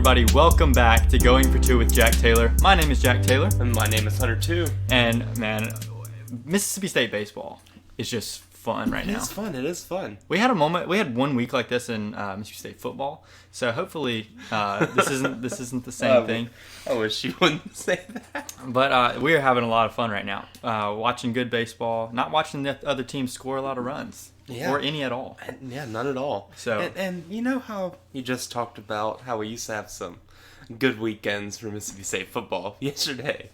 everybody. Welcome back to Going for Two with Jack Taylor. My name is Jack Taylor. And my name is Hunter too. And, man, Mississippi State baseball is just fun right now. It is fun. We had 1 week like this in Mississippi State football, so hopefully this isn't the same thing. I wish you wouldn't say that. But we are having a lot of fun right now. Watching good baseball, not watching the other team score a lot of runs. Yeah. Or any at all. Yeah, none at all. So and you know how you just talked about how we used to have some good weekends for Mississippi State football. Yesterday,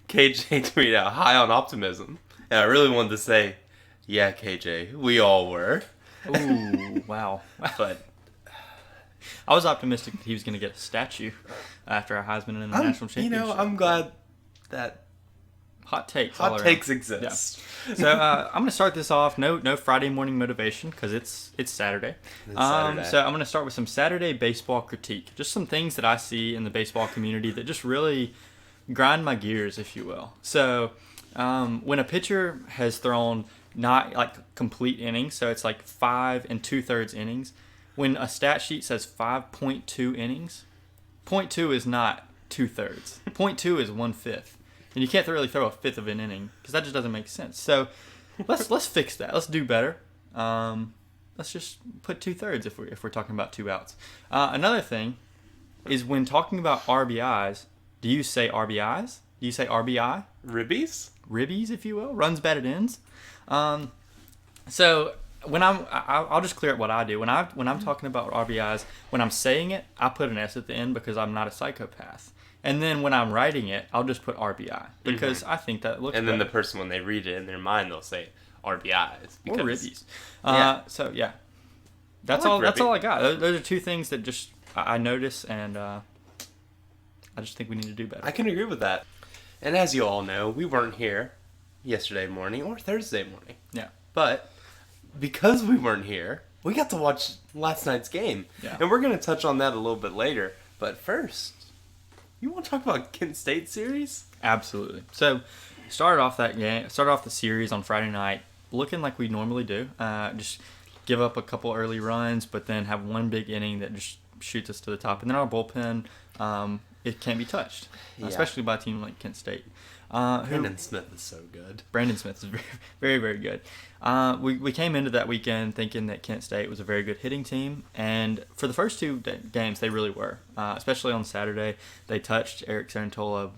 KJ tweeted out high on optimism. And I really wanted to say, yeah, KJ, we all were. Ooh, wow. But I was optimistic that he was going to get a statue after our Heisman in the national championship. You know, I'm glad that hot takes exist. Yeah. So I'm going to start this off. No Friday morning motivation because it's Saturday. Saturday. So I'm going to start with some Saturday baseball critique. Just some things that I see in the baseball community that just really grind my gears, if you will. So when a pitcher has thrown not like complete innings, so it's like 5 2/3 innings. When a stat sheet says 5.2 innings, 0.2 is not 2/3. 0.2 is 1/5. And you can't really throw a fifth of an inning because that just doesn't make sense. So let's fix that. Let's do better. Let's just put 2/3 if we're talking about 2 outs. Another thing is when talking about RBIs, do you say RBIs? Do you say RBI? Ribbies, if you will. Runs batted ends. So when I'll just clear up what I do. When I'm talking about RBIs, when I'm saying it, I put an S at the end because I'm not a psychopath. And then when I'm writing it, I'll just put RBI because I think that looks. And then better. the person, when they read it in their mind, they'll say RBIs Or ribbies. Yeah. So yeah, that's like all. That's ribby. all I got. Those are 2 things that just I notice, and I just think we need to do better. I can agree with that. And as you all know, we weren't here yesterday morning or Thursday morning. Yeah. But because we weren't here, we got to watch last night's game. Yeah. And we're going to touch on that a little bit later. But first, you want to talk about Kent State series? Absolutely. So started off the series on Friday night looking like we normally do. Just give up a couple early runs, but then have one big inning that just shoots us to the top. And then our bullpen, it can't be touched, especially by a team like Kent State. Brandon Smith is so good. Brandon Smith is very, very, very good. We came into that weekend thinking that Kent State was a very good hitting team, and for the first 2 games, they really were. Especially on Saturday, they touched Eric Sarantola.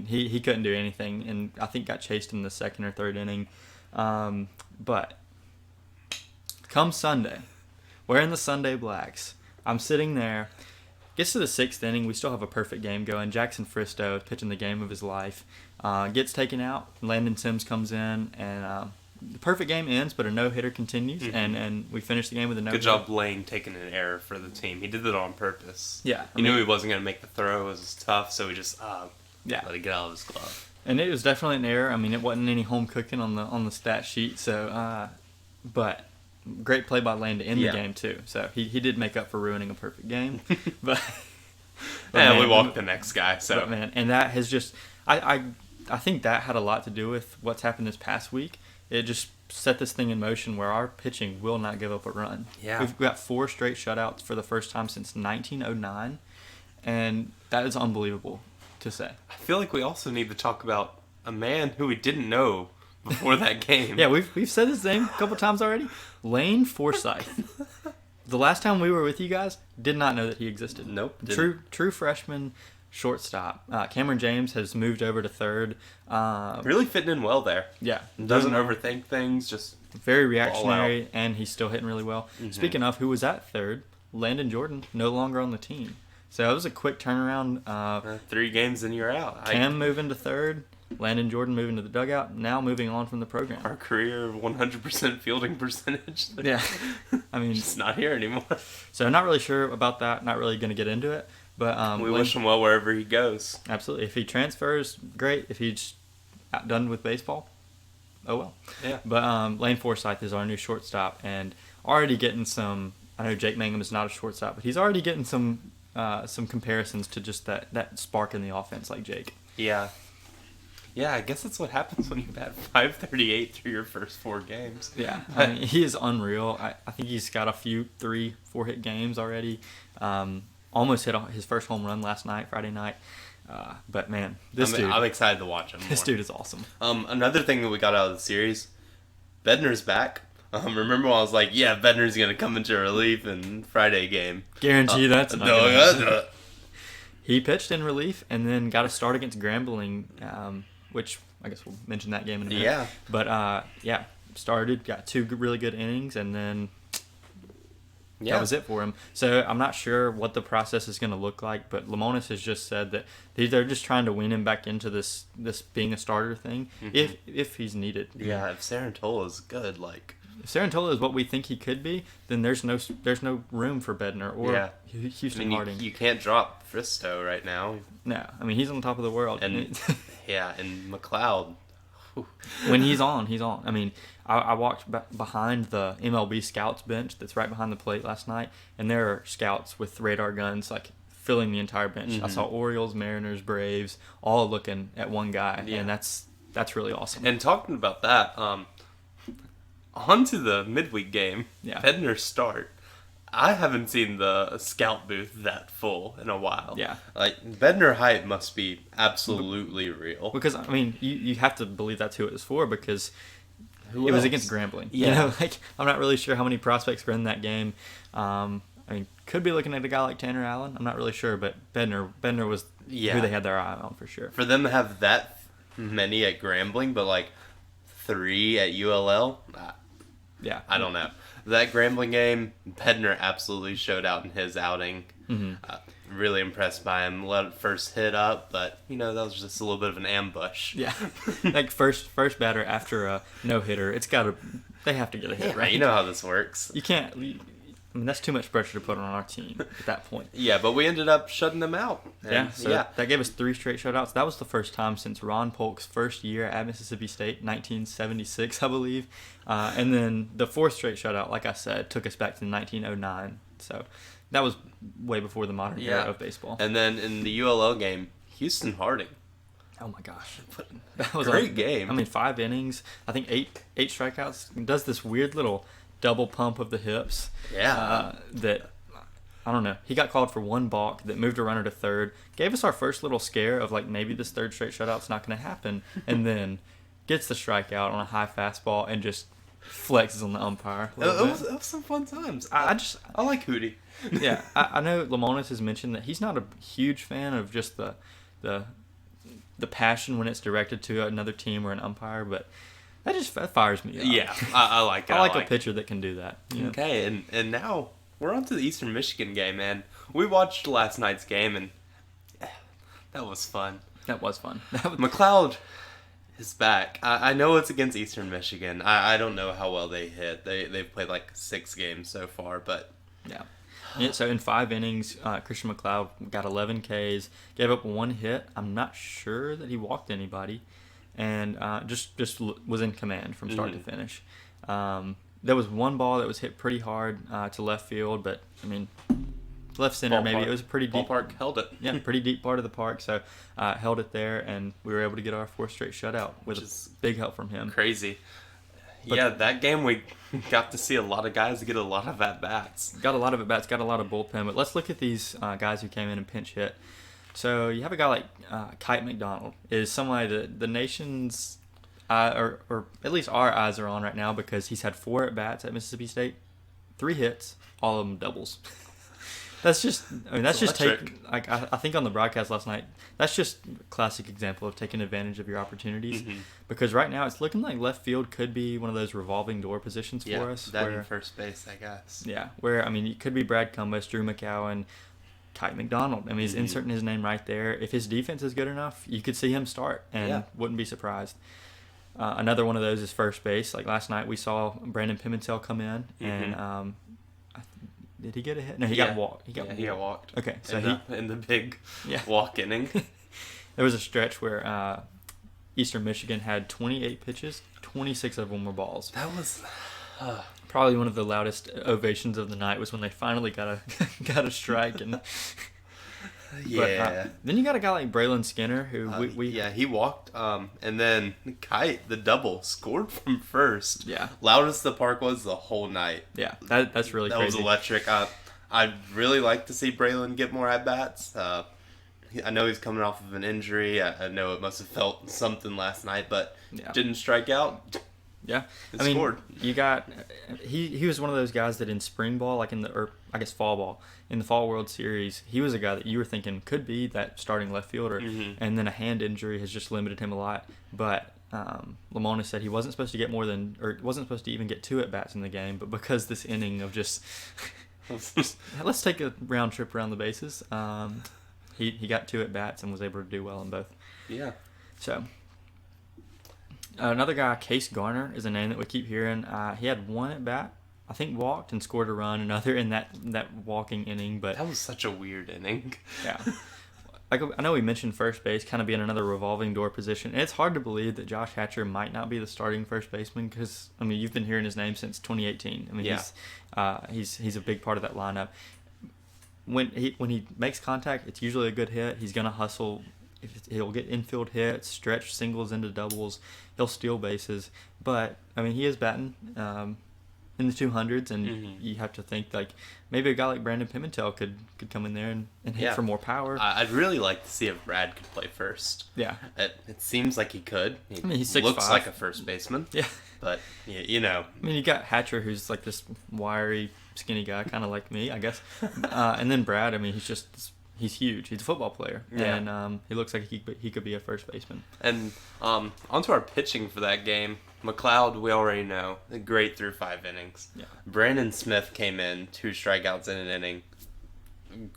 He couldn't do anything, and I think got chased in the 2nd or 3rd inning. But come Sunday, wearing the Sunday Blacks, I'm sitting there. Gets to the 6th inning, we still have a perfect game going. Jackson Fristow is pitching the game of his life. Gets taken out. Landon Sims comes in, and the perfect game ends, but a no-hitter continues, and we finish the game with a no-hitter. Good job, Lane, taking an error for the team. He did it on purpose. Yeah. He knew he wasn't going to make the throw. It was tough, so he just let it get out of his glove. And it was definitely an error. It wasn't any home cooking on the stat sheet, so but great play by Lane to end the game too. So he did make up for ruining a perfect game. but we walked the next guy. So but man, and that has just I think that had a lot to do with what's happened this past week. It just set this thing in motion where our pitching will not give up a run. Yeah. We've got 4 straight shutouts for the first time since 1909, and that is unbelievable to say. I feel like we also need to talk about a man who we didn't know before that game. Yeah, we've said his name a couple times already. Lane Forsythe. The last time we were with you guys, did not know that he existed. Nope. True freshman shortstop. Cameron James has moved over to 3rd. Really fitting in well there. Yeah. Doesn't overthink things, just very reactionary, and he's still hitting really well. Mm-hmm. Speaking of who was at 3rd, Landon Jordan, no longer on the team. So it was a quick turnaround. 3 games and you're out. Cam moving to 3rd. Landon Jordan moving to the dugout, now moving on from the program. Our career of 100% fielding percentage. Yeah. It's not here anymore. So not really sure about that, not really going to get into it. But we wish him well wherever he goes. Absolutely. If he transfers, great. If he's done with baseball, oh well. Yeah. But Lane Forsythe is our new shortstop, and already getting some, I know Jake Mangum is not a shortstop, but he's already getting some comparisons to just that spark in the offense like Jake. Yeah. Yeah, I guess that's what happens when you bat .538 through your first 4 games. Yeah, he is unreal. I think he's got a few 3-4 hit games already. almost hit his first home run last night, Friday night. But man, I'm excited to watch him. This dude is awesome. Another thing that we got out of the series, Bednar's back. Remember when I was like, yeah, Bednar's going to come into relief in Friday game. Guarantee that's not gonna happen. He pitched in relief and then got a start against Grambling, which I guess we'll mention that game in a minute. Yeah. But, started, got 2 really good innings, and then that was it for him. So I'm not sure what the process is going to look like, but Lemonis has just said that they're just trying to win him back into this being a starter thing, if he's needed. Yeah, if Sarantola is good, like... If Sarantola is what we think he could be, then there's no room for Bednar or Houston Harding. You can't drop Fristo right now. No, I mean, he's on top of the world. And and McLeod. When he's on. I mean, I walked behind the MLB scouts bench that's right behind the plate last night, and there are scouts with radar guns like filling the entire bench. I saw Orioles, Mariners, Braves all looking at one guy, and that's really awesome. And talking about that, on to the midweek game. Yeah. Bednar start. I haven't seen the scout booth that full in a while. Yeah. Like, Bednar hype must be absolutely real. Because, I mean, you have to believe that's who it was for, because Who it was else? against Grambling. Yeah. You know, like, I'm not really sure how many prospects were in that game. I mean, could be looking at a guy like Tanner Allen. I'm not really sure, but Bednar was who they had their eye on for sure. For them to have that many at Grambling, but like 3 at ULL, Yeah. I don't know. That Grambling game, Bednar absolutely showed out in his outing. Really impressed by him. Let it first hit up, but that was just a little bit of an ambush. Yeah. Like first batter after a no-hitter, they have to get a hit, right? You know how this works. You can't, I mean, that's too much pressure to put on our team at that point. Yeah, but we ended up shutting them out. And, that gave us 3 straight shutouts. That was the first time since Ron Polk's first year at Mississippi State, 1976, I believe. And then the 4th straight shutout, like I said, took us back to 1909. So that was way before the modern era of baseball. And then in the ULL game, Houston Harding. Oh my gosh, that was Great game. I mean, 5 innings, I think 8 strikeouts. He does this weird little double pump of the hips. Yeah. That, I don't know. He got called for 1 balk that moved a runner to third. Gave us our first little scare of like maybe this 3rd straight shutout's not going to happen. And then gets the strikeout on a high fastball and just flexes on the umpire. It was some fun times. I like Hootie. Yeah. I know Lemonis has mentioned that he's not a huge fan of just the passion when it's directed to another team or an umpire, but that fires me up. Yeah, I like it. I like a pitcher that can do that. You know? Okay, and now we're on to the Eastern Michigan game, man. We watched last night's game, and that was fun. That was fun. McLeod is back. I know it's against Eastern Michigan. I don't know how well they hit. They've played like 6 games so far, but... Yeah, so in 5 innings, Christian McLeod got 11 Ks, gave up 1 hit. I'm not sure that he walked anybody, and just was in command from start to finish. There was 1 ball that was hit pretty hard to left field, but I mean, left center maybe. It was a pretty deep ballpark. Held it. Yeah, pretty deep part of the park, so held it there, and we were able to get our 4th straight shutout with a big help from him. Crazy. But that game we got to see a lot of guys get a lot of at-bats. Got a lot of at-bats, got a lot of bullpen. But let's look at these guys who came in and pinch hit. So you have a guy like Kite Mcdonald. Is somebody that the nation's, or at least our eyes are on right now, because he's had 4 at-bats at Mississippi State, 3 hits, all of them doubles. That's just taking, like I think on the broadcast last night, that's just a classic example of taking advantage of your opportunities. Because right now it's looking like left field could be one of those revolving door positions for us. That in first base, I guess. Yeah, where, I mean, it could be Brad Cumbus, Drew McCowan, Kite Mcdonald. I mean, he's inserting his name right there. If his defense is good enough, you could see him start and wouldn't be surprised. Another one of those is first base. Like last night we saw Brandon Pimentel come in and did he get a hit? No, he got walked. He got walked. Okay, so in the big walk inning. There was a stretch where Eastern Michigan had 28 pitches, 26 of them were balls. That was probably one of the loudest ovations of the night was when they finally got a strike. And but, then you got a guy like Braylon Skinner who he walked and then Kite the double scored from first. Yeah, loudest the park was the whole night. Yeah, that's really that crazy. was electric. I'd really like to see Braylon get more at-bats. I know he's coming off of an injury. I know it must have felt something last night, but didn't strike out. Yeah, Scored. You got he was one of those guys that in spring ball, like fall ball, in the fall World Series, he was a guy that you were thinking could be that starting left fielder, and then a hand injury has just limited him a lot. But Lamona said he wasn't supposed to get wasn't supposed to even get 2 at bats in the game, but because this inning of just let's take a round trip around the bases, he got 2 at bats and was able to do well in both. Yeah. So. Another guy, Case Garner, is a name that we keep hearing. He had 1 at bat, I think walked and scored a run, another in that walking inning. But that was such a weird inning. Yeah. Like I know we mentioned first base kind of being another revolving door position. And it's hard to believe that Josh Hatcher might not be the starting first baseman because, I mean, you've been hearing his name since 2018. I mean, he's a big part of that lineup. When he makes contact, it's usually a good hit. He's going to hustle. He'll get infield hits, stretch singles into doubles. He'll steal bases. But, I mean, he is batting in the 200s, and you have to think, like, maybe a guy like Brandon Pimentel could come in there and hit for more power. I'd really like to see if Brad could play first. Yeah. It seems like he could. He's 6'5". Looks like a first baseman. Yeah. But, you know. I mean, you got Hatcher, who's like this wiry, skinny guy, kind of like me, I guess. And then Brad, I mean, he's huge. He's a football player. Yeah. And he looks like he could be a first baseman. And onto our pitching for that game. McLeod, we already know, great through 5 innings. Yeah. Brandon Smith came in, 2 strikeouts in an inning.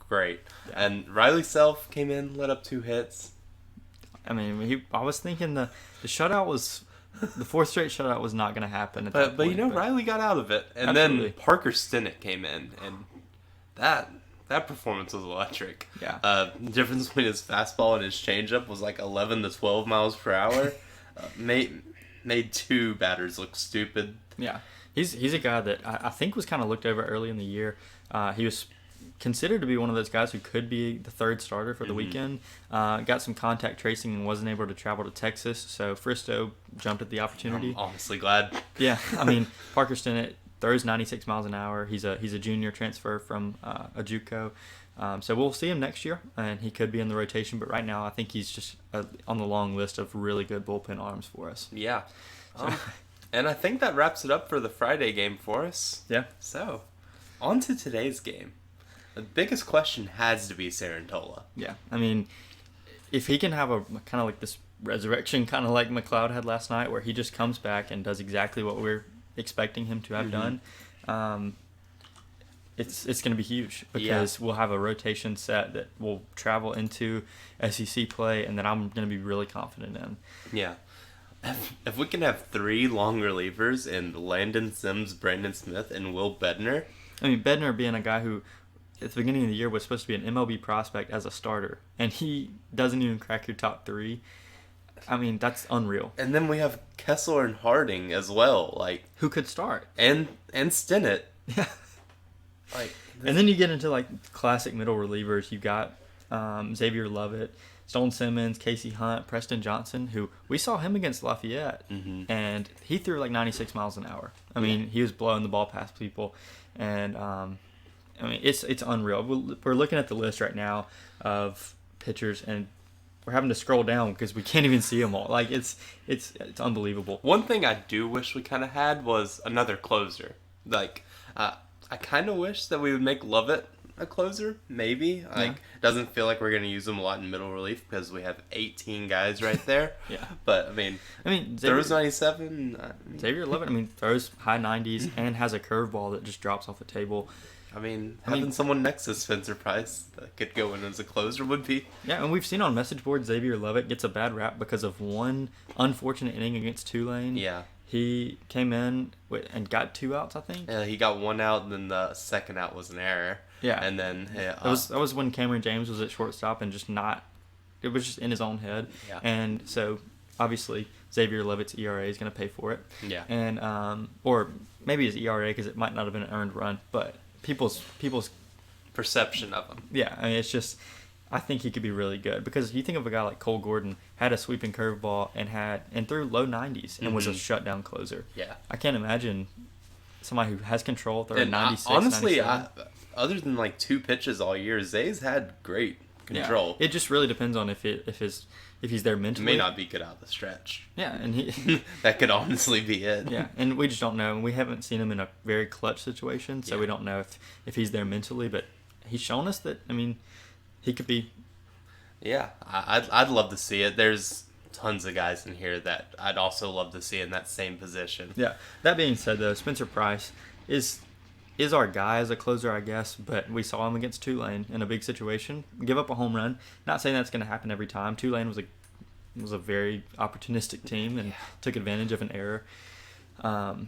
Great. Yeah. And Riley Self came in, let up 2 hits. I mean, I was thinking the shutout was... The 4th straight shutout was not going to happen at that but point. But Riley got out of it. And Absolutely. Then Parker Stinnett came in, and that performance was electric. Yeah. The difference between his fastball and his changeup was like 11 to 12 miles per hour. Made 2 batters look stupid. Yeah. He's a guy that I think was kind of looked over early in the year. He was considered to be one of those guys who could be the 3rd starter for the weekend. Got some contact tracing and wasn't able to travel to Texas, so Fristow jumped at the opportunity. I'm honestly glad. Yeah. I mean, Parker Stinnett throws 96 miles an hour. He's a junior transfer from a JUCO. So we'll see him next year, and he could be in the rotation. But right now, I think he's just on the long list of really good bullpen arms for us. Yeah. And I think that wraps it up for the Friday game for us. Yeah. So, on to today's game. The biggest question has to be Sarantola. Yeah. I mean, if he can have a kind of like this resurrection, kind of like McLeod had last night, where he just comes back and does exactly what we're expecting him to have done, it's going to be huge because we'll have a rotation set that will travel into SEC play and that I'm going to be really confident in. Yeah. If we can have 3 long relievers in Landon Sims, Brandon Smith, and Will Bednar. I mean, Bednar being a guy who at the beginning of the year was supposed to be an MLB prospect as a starter, and he doesn't even crack your top 3. I mean, that's unreal. And then we have Kessler and Harding as well, like who could start, and Stinnett. Yeah. And then you get into like classic middle relievers. You've got Xavier Lovett, Stone Simmons, Casey Hunt, Preston Johnson, who we saw him against Lafayette, and he threw like 96 miles an hour. I mean, he was blowing the ball past people, and I mean, it's unreal. We're looking at the list right now of pitchers, and we're having to scroll down because we can't even see them all. Like it's unbelievable. One thing I do wish we kind of had was another closer. Like I kind of wish that we would make Lovett a closer, maybe. Like, doesn't feel like we're going to use him a lot in middle relief because we have 18 guys right there. Yeah. But, I mean throws 97. Xavier Lovett, throws high 90s and has a curveball that just drops off the table. Having someone next to Spencer Price that could go in as a closer would be... Yeah, and we've seen on message boards Xavier Lovett gets a bad rap because of one unfortunate inning against Tulane. Yeah. He came in and got 2 outs, I think. Yeah, he got 1 out, and then the second out was an error. Yeah. And then... that was when Cameron James was at shortstop and it was just in his own head. Yeah. And so, obviously, Xavier Lovett's ERA is going to pay for it. Yeah. And, or maybe his ERA because it might not have been an earned run, but people's perception of him. Yeah, I mean, it's just... I think he could be really good because you think of a guy like Cole Gordon had a sweeping curveball and threw low 90s and was a shutdown closer. Yeah, I can't imagine somebody who has control throwing 96. Honestly, other than like 2 pitches all year, Zay's had great control. Yeah. It just really depends on if he's there It mentally. may not be good out of the stretch. Yeah, and he That could honestly be it. yeah, and we just don't know. We haven't seen him in a very clutch situation, so we don't know if he's there mentally. But he's shown us that. I mean, he could be. Yeah, I'd love to see it. There's tons of guys in here that I'd also love to see in that same position. Yeah. That being said, though, Spencer Price is our guy as a closer, I guess. But we saw him against Tulane in a big situation, give up a home run. Not saying that's going to happen every time. Tulane was a very opportunistic team and took advantage of an error.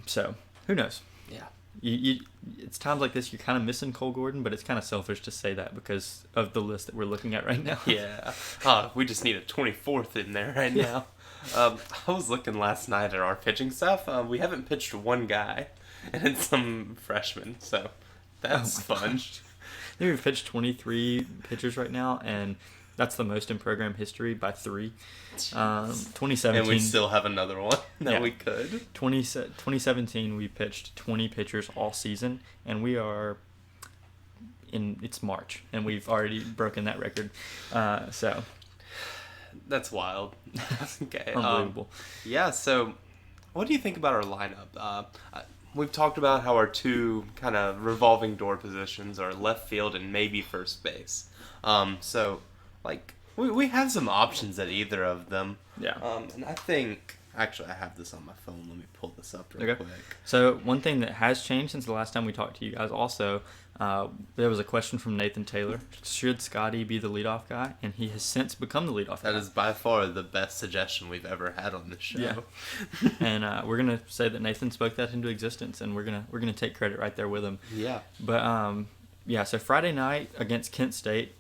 So who knows? Yeah. It's times like this you're kind of missing Cole Gordon, but it's kind of selfish to say that because of the list that we're looking at right now. Yeah. We just need a 24th in there right now. I was looking last night at our pitching staff. We haven't pitched one guy, and it's some freshman, so that's fun. I think we've pitched 23 pitchers right now, and that's the most in program history by 3. 2017. And we still have another one that we could. 2017, we pitched 20 pitchers all season, and it's March, and we've already broken that record. So that's wild. Okay. Unbelievable. Yeah, so what do you think about our lineup? We've talked about how our 2 kind of revolving door positions are left field and maybe first base. So, like, we have some options at either of them. Yeah. And I think... Actually, I have this on my phone. Let me pull this up real quick. So one thing that has changed since the last time we talked to you guys also, there was a question from Nathan Taylor. Should Scotty be the leadoff guy? And he has since become the leadoff guy. That is by far the best suggestion we've ever had on this show. Yeah. And we're going to say that Nathan spoke that into existence, and we're gonna take credit right there with him. Yeah. But, so Friday night against Kent State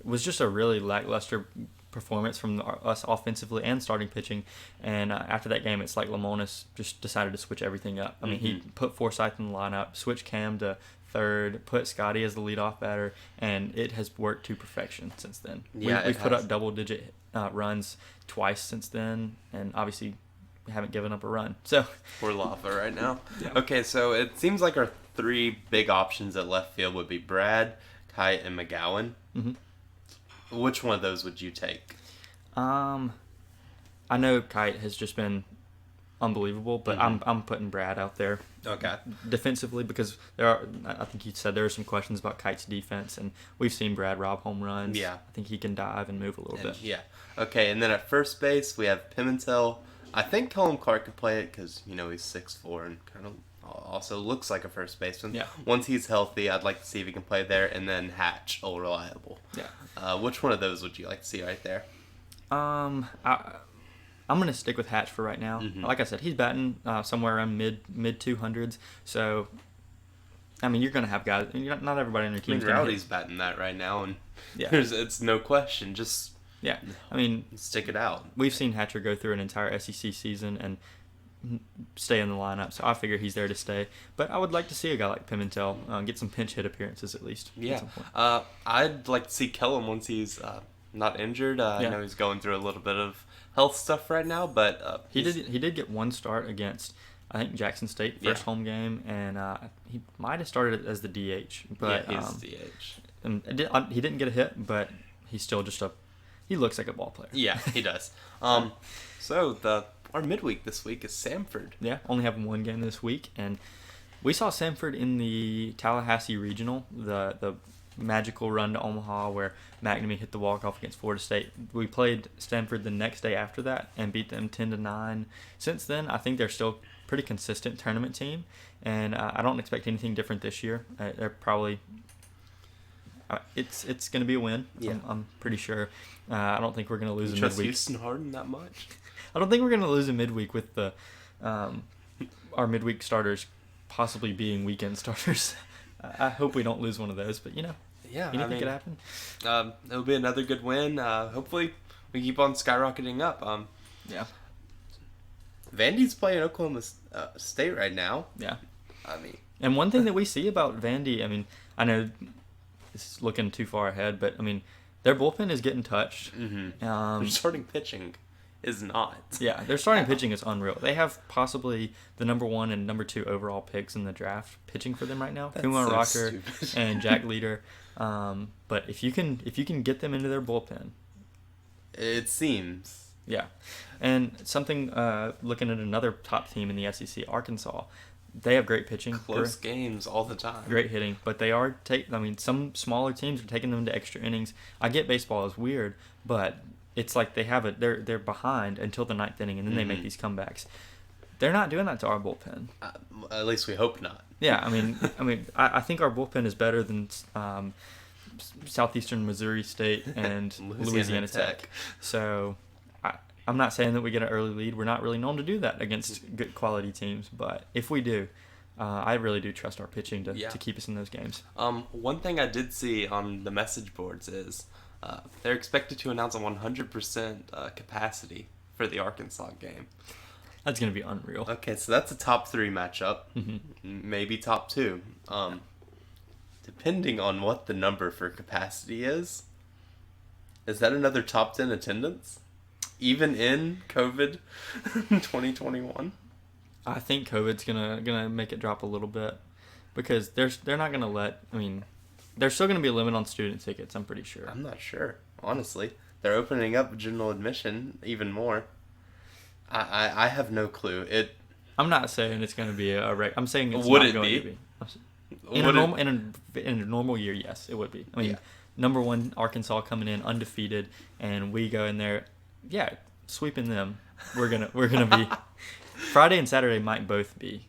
was just a really lackluster performance from us offensively and starting pitching, and after that game it's like Lamonis just decided to switch everything up. I mean, he put Forsyth in the lineup, switched Cam to third, put Scotty as the leadoff batter, and it has worked to perfection since then. We've put up double-digit runs twice since then, and obviously we haven't given up a run. So we're lava right now. Yeah. Okay, so it seems like our 3 big options at left field would be Brad, Kite, and McGowan. Mm-hmm. Which one of those would you take? I know Kite has just been unbelievable, but I'm putting Brad out there. Okay. Defensively, because I think you said there are some questions about Kite's defense, and we've seen Brad rob home runs. Yeah. I think he can dive and move a little bit. Yeah. Okay, and then at first base we have Pimentel. I think Colin Clark could play it because he's 6'4" and kind of also looks like a first baseman. Yeah. Once he's healthy, I'd like to see if he can play there, and then Hatch, all reliable. Yeah. Which one of those would you like to see right there? I'm gonna stick with Hatch for right now. Mm-hmm. Like I said, he's batting somewhere around mid 200s. So, I mean, you're gonna have guys. Not everybody on your team. Rowdy's batting that right now, and yeah, it's no question. Just I mean, stick it out. We've seen Hatcher go through an entire SEC season and stay in the lineup, so I figure he's there to stay. But I would like to see a guy like Pimentel get some pinch hit appearances at least. Yeah, I'd like to see Kellum once he's not injured. I know he's going through a little bit of health stuff right now, but he did get one start against, I think, Jackson State, first home game, and he might have started as the DH. But he's DH. And he didn't get a hit, but he's still just he looks like a ball player. Yeah, he does. So our midweek this week is Samford. Yeah, only have one game this week, and we saw Samford in the Tallahassee Regional, the magical run to Omaha where McNamee hit the walk-off against Florida State. We played Stanford the next day after that and beat them 10-9. Since then, I think they're still a pretty consistent tournament team, and I don't expect anything different this year. They're probably it's going to be a win. Yeah. I'm pretty sure. I don't think we're going to lose a midweek. Trust Houston Harden that much? I don't think we're going to lose a midweek with the our midweek starters possibly being weekend starters. I hope we don't lose one of those, but anything could happen. It'll be another good win. Hopefully we keep on skyrocketing up. Yeah. Vandy's playing Oklahoma State right now. Yeah. And one thing that we see about Vandy, I know this is looking too far ahead, but their bullpen is getting touched. Mm-hmm. They're starting pitching is not. Yeah, their starting pitching is unreal. They have possibly the number 1 and number 2 overall picks in the draft pitching for them right now. That's Kumar so Rocker stupid. and Jack Leader. But if you can get them into their bullpen, It seems. yeah. And something looking at another top team in the SEC, Arkansas, they have great pitching, Close games all the time. great hitting, but they are some smaller teams are taking them to extra innings. I get baseball is weird, but it's like they're behind until the 9th inning, and then they make these comebacks. They're not doing that to our bullpen. At least we hope not. Yeah, I think our bullpen is better than Southeastern Missouri State and Louisiana Tech. So I'm not saying that we get an early lead. We're not really known to do that against good quality teams, but if we do, I really do trust our pitching to keep us in those games. One thing I did see on the message boards is they're expected to announce a 100% capacity for the Arkansas game. That's going to be unreal. Okay, so that's a top 3 matchup, maybe top 2. Depending on what the number for capacity is that another top 10 attendance? Even in COVID 2021? I think COVID's gonna make it drop a little bit because they're not gonna let. There's still gonna be a limit on student tickets. I'm pretty sure. I'm not sure, honestly. They're opening up general admission even more. I have no clue. I'm not saying it's gonna be I'm saying it's Would not it going be? to be. In a normal year, yes, it would be. Number 1 Arkansas coming in undefeated, and we go in there, sweeping them. We're gonna be. Friday and Saturday might both be.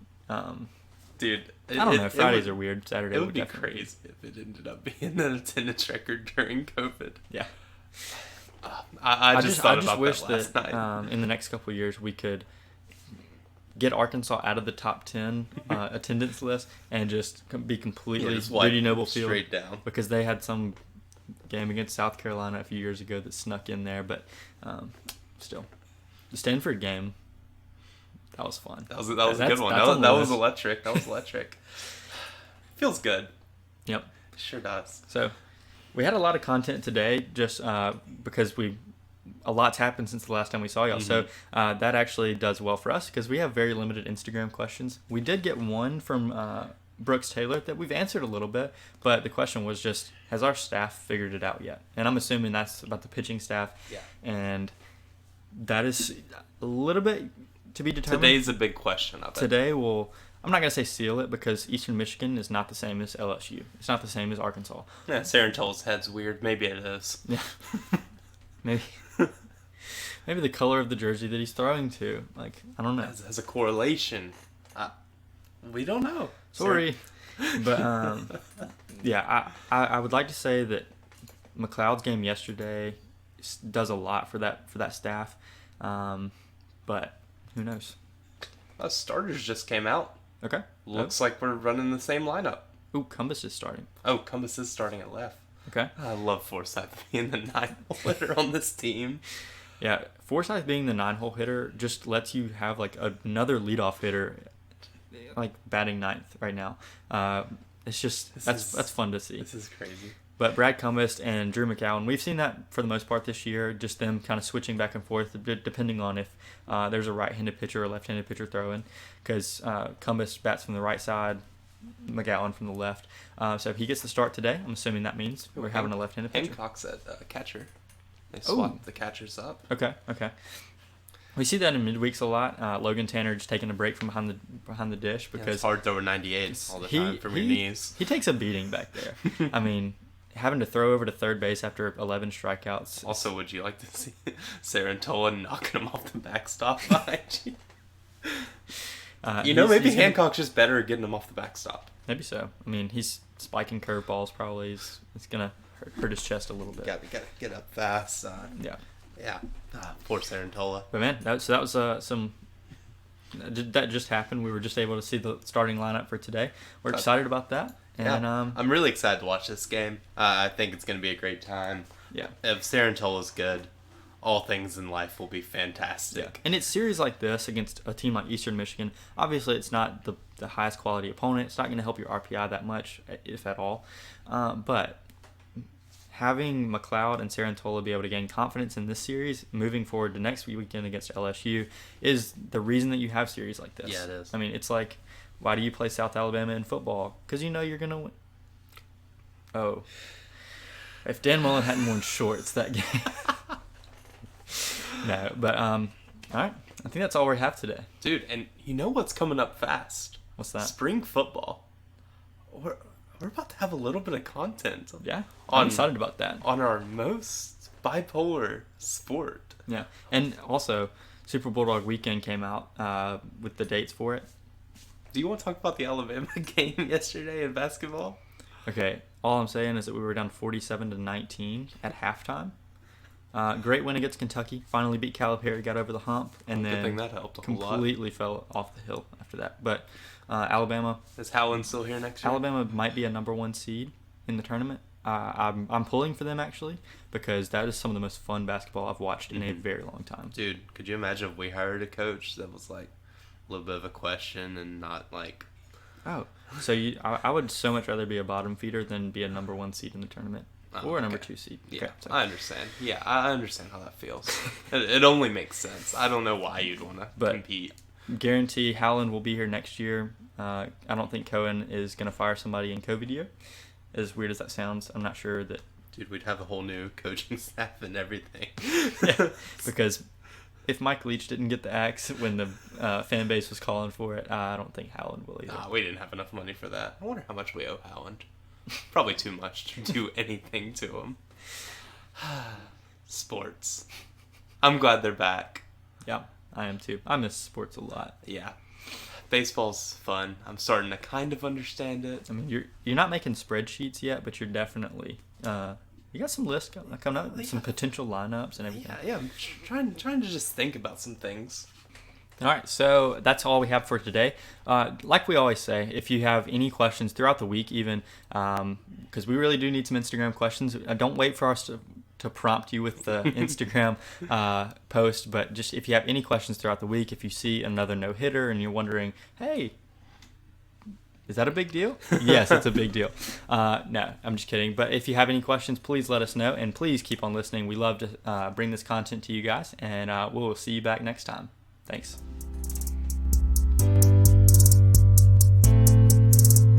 Dude, I don't know. Fridays are weird. Saturday It would be definitely crazy if it ended up being an attendance record during COVID. Yeah. I just thought about wish that last night. In the next couple of years we could get Arkansas out of the top 10 attendance list and just be completely Dudy Noble field straight down, because they had some game against South Carolina a few years ago that snuck in there, but still, the Stanford game, that was fun. That was a good one. That was electric. That was electric. Feels good. Yep. Sure does. So we had a lot of content today just because a lot's happened since the last time we saw y'all. So that actually does well for us because we have very limited Instagram questions. We did get one from Brooks Taylor that we've answered a little bit, but the question was just, has our staff figured it out yet? And I'm assuming that's about the pitching staff. Yeah. And that is a little bit to be determined. Today's a big question of it. Today I'm not going to say seal it because Eastern Michigan is not the same as LSU. It's not the same as Arkansas. Yeah, Sarantola's head's weird. Maybe it is. Yeah. Maybe the color of the jersey that he's throwing to. I don't know. Has a correlation. We don't know. Sorry. But, I would like to say that McLeod's game yesterday does a lot for that staff. But who knows? Starters just came out. Okay. Looks like we're running the same lineup. Ooh, Cumbus is starting. Oh, Cumbus is starting at left. Okay. I love Forsyth being the 9-hole hitter on this team. Yeah, Forsyth being the 9-hole hitter just lets you have another leadoff hitter, batting 9th right now. It's just that's fun to see. This is crazy. But Brad Cumbus and Drew McCowan, we've seen that for the most part this year. Just them kind of switching back and forth depending on if there's a right-handed pitcher or left-handed pitcher throwing, because Cumbus bats from the right side, McGowan from the left. So if he gets the start today, I'm assuming that means we're having a left-handed pitcher. Hancock's at catcher. They swapped the catchers up. Okay. We see that in midweeks a lot. Logan Tanner just taking a break from behind the dish because it's hard to throw 98 all the time from your knees. He takes a beating back there. Having to throw over to third base after 11 strikeouts. Also, would you like to see Sarantola knocking him off the backstop behind you? Maybe Hancock's just better at getting him off the backstop. Maybe so. He's spiking curveballs probably. It's going to hurt his chest a little bit. Gotta get up fast. Yeah. Poor Sarantola. But man, that was some. That just happened. We were just able to see the starting lineup for today. We're excited about that. And I'm really excited to watch this game. I think it's going to be a great time. Yeah. If Sarantola's good, all things in life will be fantastic. Yeah. And it's series like this against a team like Eastern Michigan. Obviously, it's not the highest quality opponent. It's not going to help your RPI that much, if at all. But having McLeod and Sarantola be able to gain confidence in this series moving forward to next weekend against LSU is the reason that you have series like this. Yeah, it is. I mean, it's like, why do you play South Alabama in football? Because you know you're going to win. Oh. If Dan Mullen hadn't worn shorts that game. No, but, all right. I think that's all we have today. Dude, and you know what's coming up fast? What's that? Spring football. We're about to have a little bit of content. Yeah, I'm excited about that. On our most bipolar sport. Yeah, and also, Super Bulldog Weekend came out with the dates for it. Do you want to talk about the Alabama game yesterday in basketball? Okay, all I'm saying is that we were down 47-19 at halftime. Great win against Kentucky. Finally beat Calipari, got over the hump, and Good then thing that helped a whole lot. completely fell off the hill after that. But Alabama. Is Howland still here next year? Alabama might be a number 1 seed in the tournament. I'm pulling for them actually because that is some of the most fun basketball I've watched in a very long time. Dude, could you imagine if we hired a coach that was like a little bit of a question and not like... Oh, so I would so much rather be a bottom feeder than be a number 1 seed in the tournament. Or a number 2 seed. Yeah, okay, so. I understand. Yeah, I understand how that feels. It only makes sense. I don't know why you'd want to compete. Guarantee Howland will be here next year. I don't think Cohen is going to fire somebody in COVID year. As weird as that sounds, I'm not sure that... Dude, we'd have a whole new coaching staff and everything. Yeah, because if Mike Leach didn't get the axe when the fan base was calling for it, I don't think Howland will either. Nah, we didn't have enough money for that. I wonder how much we owe Howland. Probably too much to do anything to him. Sports. I'm glad they're back. Yeah, I am too. I miss sports a lot. Yeah. Baseball's fun. I'm starting to kind of understand it. I mean, you're not making spreadsheets yet, but you're definitely you got some lists coming up, some potential lineups and everything. Yeah. I'm trying to just think about some things. All right, so that's all we have for today. Like we always say, if you have any questions throughout the week, even because we really do need some Instagram questions, don't wait for us to prompt you with the Instagram post. But just if you have any questions throughout the week, if you see another no-hitter and you're wondering, hey, is that a big deal? Yes, it's a big deal. No, I'm just kidding. But if you have any questions, please let us know, and please keep on listening. We love to bring this content to you guys, and we'll see you back next time. Thanks.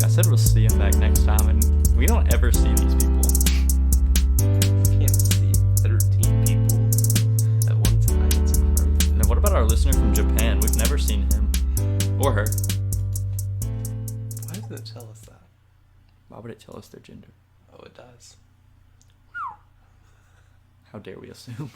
I said we'll see him back next time, and we don't ever see these people. You can't see 13 people at one time. It's crazy. Now, what about our listener from Japan? We've never seen him. Or her. Why doesn't it tell us that? Why would it tell us their gender? Oh, it does. How dare we assume?